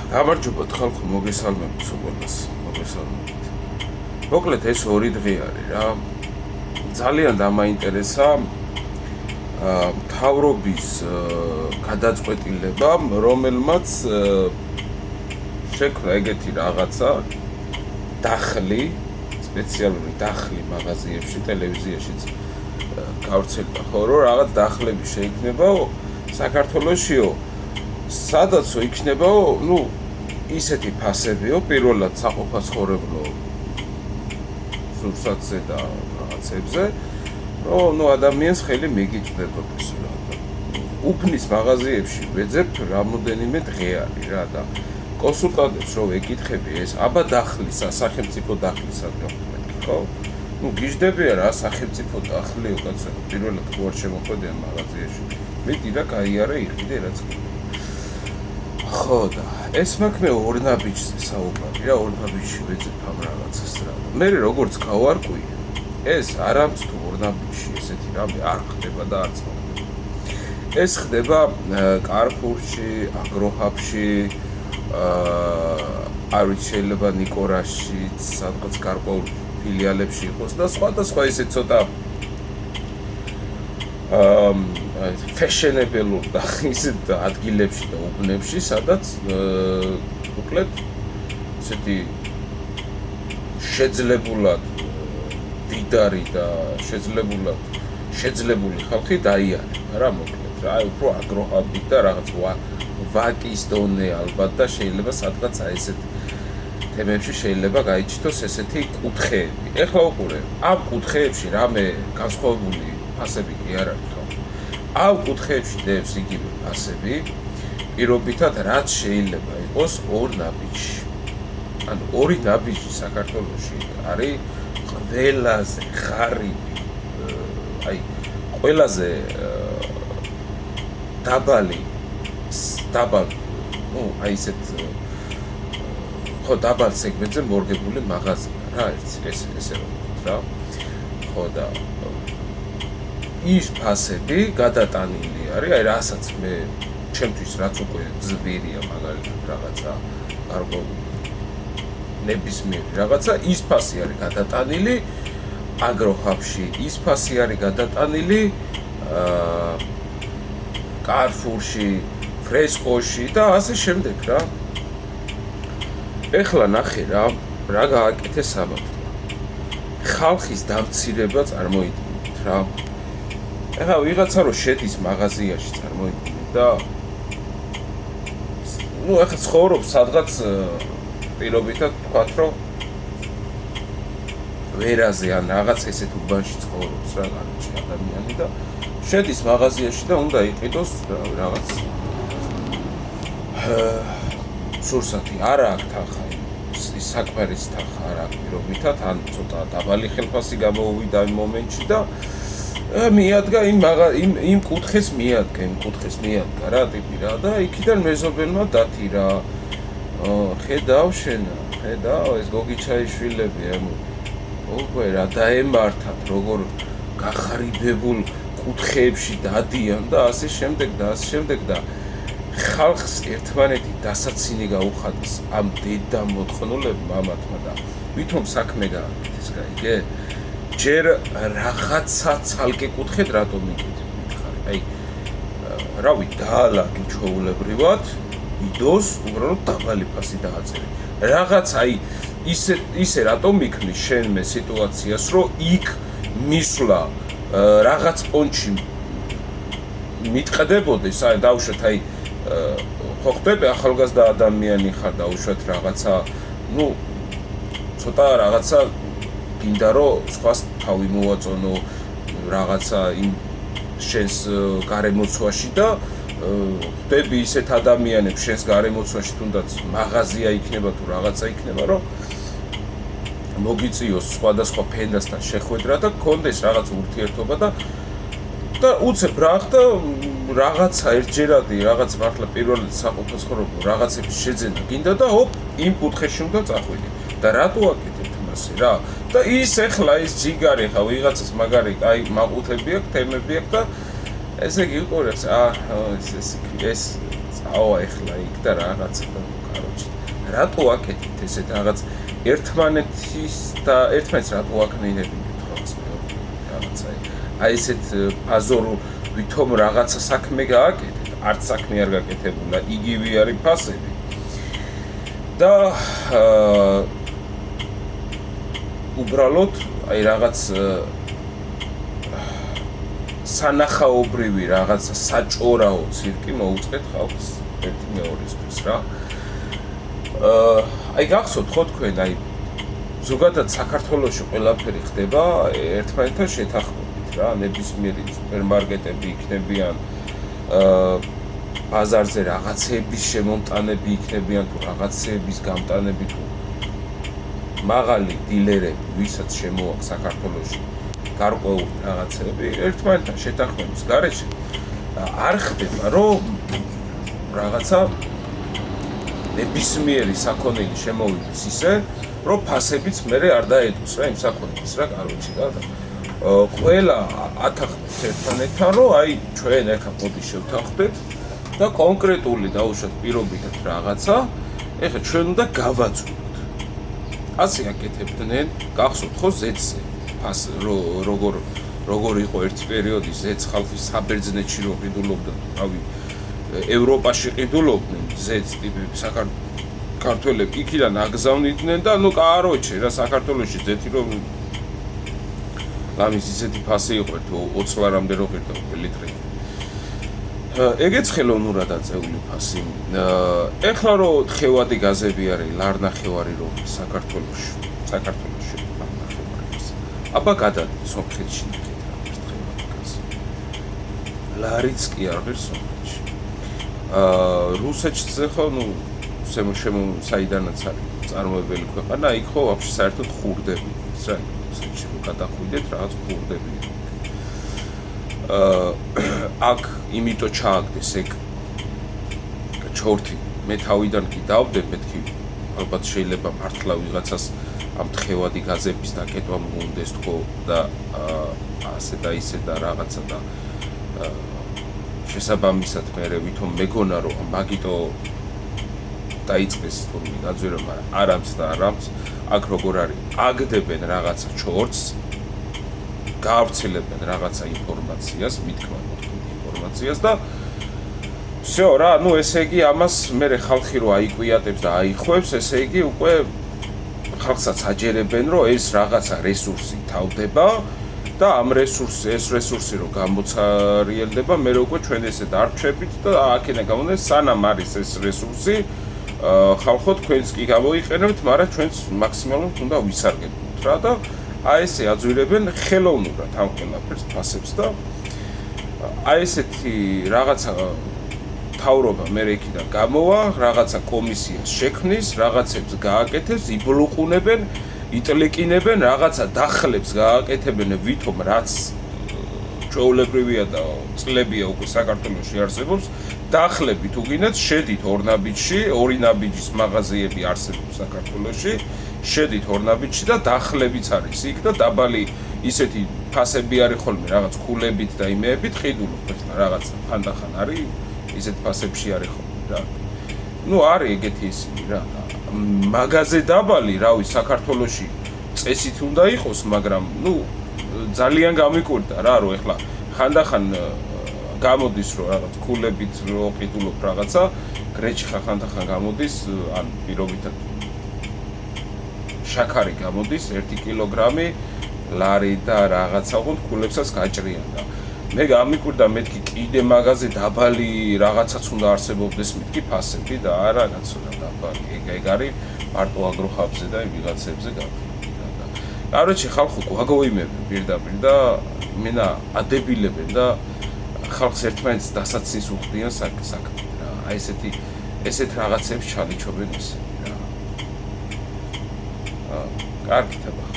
გამარჯობათ ხალხო, მოგესალმებით უყურებას, მოგესალმებით. მოკლედ ეს ორი დღე არის რა. ძალიან დამაინტერესა მთავრობის გადაწყვეტილება, რომელმაც შექმნა ეგეთი რაღაცა დახლი, სპეციალური დახლი მაღაზიებში, ტელევიზიაშიც გავრცელდა ხო, რომ რაღაც დახლები შეიქმნება საქართველოშიო, სადაც იქნებაო, ну, ისეთი ფასებიო, პირველად საყოფაცხოვრებლო სურსათზე და რაღაცებზე, რომ ну ადამიანს ხელი მიგიწვდებოდეს რა. უფნის მაღაზიებში ვეძებ რამოდენიმე დღე არის რა და კონსულტანტებს რო ვეკითხები ეს აბა დახლის, სახელმწიფო დახლის ადგილები, ხო? ну გიждდებია რა სახელმწიფო დახლი უკაცრავ პირველად თუ არ შემოხვედიან მაღაზიაში. მეტი რა გაიარა იყიდე რაც ხო და ეს მაქვს მე ორნაბიჯზე საუბარი რა ორნაბიჯში ვეძებ ამ რაღაცას რა. მე როგორც გავარკვი ეს არამც თუ ორნაბიჯში ესეთი რამე არ ხდება და არც მოხდება. ეს ხდება კარფურში, აგროჰაბში, არ ვიცი შეიძლება ნიკორაში, სადღაც გარკვეულ ფილიალებში იყოს და სხვა ესე ცოტა ფეშენებელურ და ისეთ ადგილებში და უბნებში, სადაც უკლედ ესეთი შეძლებულად დიდარი და შეძლებული ხალხი დაიარება რა მოკლედ რა, აი უფრო აგროჰაბით და რაღაც ვაკის დონე ალბათ და შეიძლება სადღაც აი ესეთ თემებში შეიძლება გაიჩითოს ესეთი კუთხეები. ეხლა უყურე, ამ კუთხეებში რამე განსხვავებული ფასები კი არ არის ხო? ამ კუთხეებში დევს იგივე ფასები, პირობითად რაც შეიძლება იყოს ორ ნაბიჯში. ანუ ორი ნაბიჯი საქართველოში არის ყველაზე ღარიბი, აი ყველაზე დაბალი, ну, აი ესეთ ხო დაბალ სეგმენტზე მორგებული მაღაზია რა ესე რომ რა. ხო და ის ფასები გადატანილი არის, აი რასაც მე ჩემთვის რაც უკვე ზვირია მაგალითად რაღაცა გარკვეული ნებისმიერი რაღაცა, ის ფასი არის გადატანილი აგროჰაბში, ის ფასი არის გადატანილი კარფურში, ფრესკოში და ასე შემდეგ რა. ეხლა ნახე რა გააკეთე საბათო. ხალხის დამცირება წარმოიდგინეთ რა. ეხლა ვიღაცა რო შედის მაღაზიაში წარმოიდგინეთ და ну ეხლა ცხოვრობს სადღაც პირობითად თქვათ რომ ვერაზე ან რაღაც ესეთ უბანში ცხოვრობს რა განჩი ადამიანი და შედის მაღაზიაში და უნდა იყიდოს რაღაც სურსათი არა აქვს თანხა, ის საქმერის თანხა არა აქვს პირობითად, ან ცოტა დაბალი ხელფასი გამოუვიდა იმ მომენტში და მიადგა იმ კუთხეს მიადგა რა ტიპი რა და იქიდან მეზობელმა დათირა. ხედავ ეს გოგიჩაიშვილები უკვე რა დაემართათ როგორ გახარიბებულ კუთხეებში დადიან და ასე შემდეგ და ხალხს ერთმანეთი დასაცინი გაუხადეს ამ დედა მოთხოვნულებმა ამათმა და ვითომ საქმე გააკეთეს გაიგე? ჯერ რაღაცა ცალკე კუთხედ რატომ მიგიხარი? აი რავი დაალაგე ჩვეულებრივად იდოს უბრალოდ დაბალი ფასი დააწერე. რაღაც აი ისე რატომ მიქნის შენმე სიტუაციას, რომ იქ მისვლა რაღაც პონჩი მიტყდებოდეს, აი დავუშვათ აი ხო ხდება ახალგაზრდა ადამიანი ხარ დაუშვათ რაღაცა, ну ცოტა რაღაცა გინდა რომ სხვას თავი მოვაწონო რაღაცა იმ შენს გარემოცვაში და ხდები ისეთ ადამიანებს შენს გარემოცვაში თუნდაც მაღაზია იქნება თუ რაღაცა იქნება რომ მოგიწიოს სხვადასხვა ფენდასთან შეხვედრა და გქონდეს რაღაც ურთიერთობა და უცებ რა ხდა რაღაცა ერთჯერადი რაღაც მართლა პირველად საყოფაცხოვრებო რაღაცების შეძენა გინდა და hop იმ კუთხეში უნდა წახვიდე და რატო აკეთებ მასე რა და ის ეხლა ის ჯიგარი ხა ვიღაცას მაგარი აი მაყუთები აქვს თემები აქვს და ესე იგი უყურებს ეს წავა ეხლა იქ და რაღაცა და კაროჩი რატო აკეთეთ ესეთ რაღაც ერთმანეთის და ერთმანეთს რატო აკნინებინებთ ხოლმე რაღაცა აი ესეთ აზორ ვითომ რაღაცა საქმე გააკეთეთ არც საქმე არ გაკეთებულა იგივე არის ფასები და უბრალოდ აი რაღაც სანახაობრივი რაღაცა საჭორაო ცირკი მოუწყეთ ხალხს ერთი მეორისთვის რა აი გახსოვთ ხო თქვენ აი ზოგადად საქართველოში ყველაფერი ხდება ერთმანეთთან შეთანხმებით რა ნებისმიერი სუპერმარკეტები იქნებიან ბაზარზე რაღაცეების შემომტანები იქნებიან თუ რაღაცეების გამტანები თუ მაღალი დილერები ვისაც შემოაქვს საქართველოში გარკვეული რაღაცები ერთმანეთთან შეთანხმების გარეშე არ ხდება რომ რაღაცა ნებისმიერი საქონელი შემოვიდეს ისე რომ ფასებიც მერე არ დაედოს რა იმ საქონელს რა კაროჩი და ყველა ათანხმებს ერთმანეთთან რომ აი ჩვენ ახლა მოდი შევთანხმდეთ და კონკრეტული დაუშვათ პირობითად რაღაცა ეხლა ჩვენ უნდა გავაძვროთ ასე აკეთებდნენ გახსოვთ ხო ზეცზე ფას როგორ იყო ერთი პერიოდი ზეც ხალხი საბერძნეთში რო ყიდულობდა თავი ევროპაში ყიდულობდნენ ზეც ტიპები საქართველები იქიდან აგზავნიდნენ და ნუ კაროჩე რა საქართველოში ზეთი რომ ლამის ისეთი ფასი იყო ერთი 20 ლარამდე რო ყიდო ლიტრი ეგეც ხელოვნურად აწეული ფასი ეხლა რო თხევადი გაზები არის ლარნახევარი რო საქართველოში აბა გადადით სომხეთში ნახეთ რა თხევადი გაზი ლარიც კი არ ღირს სომხეთში რუსეთშიც ხო ნუ საიდანაც არის წარმოებელი ქვეყანა იქ ხო ვაფშე საერთოდ ხურდები რა რუსეთში რო გადახვიდეთ რაღაც ხურდები აქ იმიტომ ჩააგდეს ეგ ჩორთი მე თავიდან კი დავდებ მეთქი ალბათ შეიძლება მართლა ვიღაცას ამ თხევადი გაზების დაკეტვა მოუნდეს თქო და ასე და ისე და რაღაცა და შესაბამისად მე ვითომ მეგონა რომ მაგიტო დაიწყეს თორმე გაძვირა მაგრამ არამც და არამც აქ როგორ არის აგდებენ რაღაცა ჩორთს გაავრცელებენ რაღაცა ინფორმაციას მithkman ინფორმაციას და всё რა ну ესე იგი ამას მე ხალხი რო აიკვიატებს და აიხვევს ესე იგი უკვე ხალხსაც აჯერებენ რომ ეს რაღაცა რესურსი თავდება და ამ რესურსი რო გამოცარიელდება მე უკვე ჩვენ ესე დარჩებით და აქედან გამომდინარე სანამ არის ეს რესურსი ხალხო თქვენს კი გამოიყენებთ მაგრამ ჩვენს მაქსიმალურად უნდა ვისარგებლოთ რა და აი ესე აძვირებენ ხელოვნურად ამ ყველაფერს ფასებს და აი ესეთი რაღაცა თავრობა მე იქიდან გამოვა რაღაცა კომისიას შექმნის რაღაცებს გააკეთებს იბლუყუნებენ იტლიკინებენ რაღაცა დახლებს გააკეთებენ ვითომ რაც ჩვეულებრივია და წლებია უკვე საქართველოში არსებობს დახლები თუ გინდათ შედით ორნაბიჯში ორი ნაბიჯის მაღაზიები არსებობს საქართველოში შედით ორნაბიჯში და დახლებიც არის იქ და დაბალი ისეთი ფასები არის ხოლმე რაღაც ქულებით და იმეებით ყიდულობ ახლა რაღაცა ხანდახან არის ისეთ ფასებში არის ხოლმე რა ну არის ეგეთი ისინი რა მაღაზე დაბალი რავი საქართველოში წესით უნდა იყოს მაგრამ ну ძალიან გამიკვირდა რა რომ ახლა ხანდახან გამოდის რომ რაღაც ქულებით რო ყიდულობ რაღაცა გრეჩი ხანდახან გამოდის ან პირობითად შაქარი გამოდის 1 კილოგრამი ლარი და რაღაცა უყურთ ქულებსაც გაჭრიან და მე გამიკვირდა მეთქი კიდე მაღაზე დაბალი რაღაცაც უნდა არსებობდეს მეთქი ფასები და არა გაცოდა დაბალი ეგ არის მარტო აგროხაბზე და ვიღაცებზე გაგვიდა და კაროჩი ხალხო გვაგოიმებენ პირდაპირ და მენა ადებილებენ და ხალხს ერთმანეთს დასაცის უხდიან საქმე რა აი ესეთ რაღაცებს ჩალიჩობენ ესე რა კარგი თაბა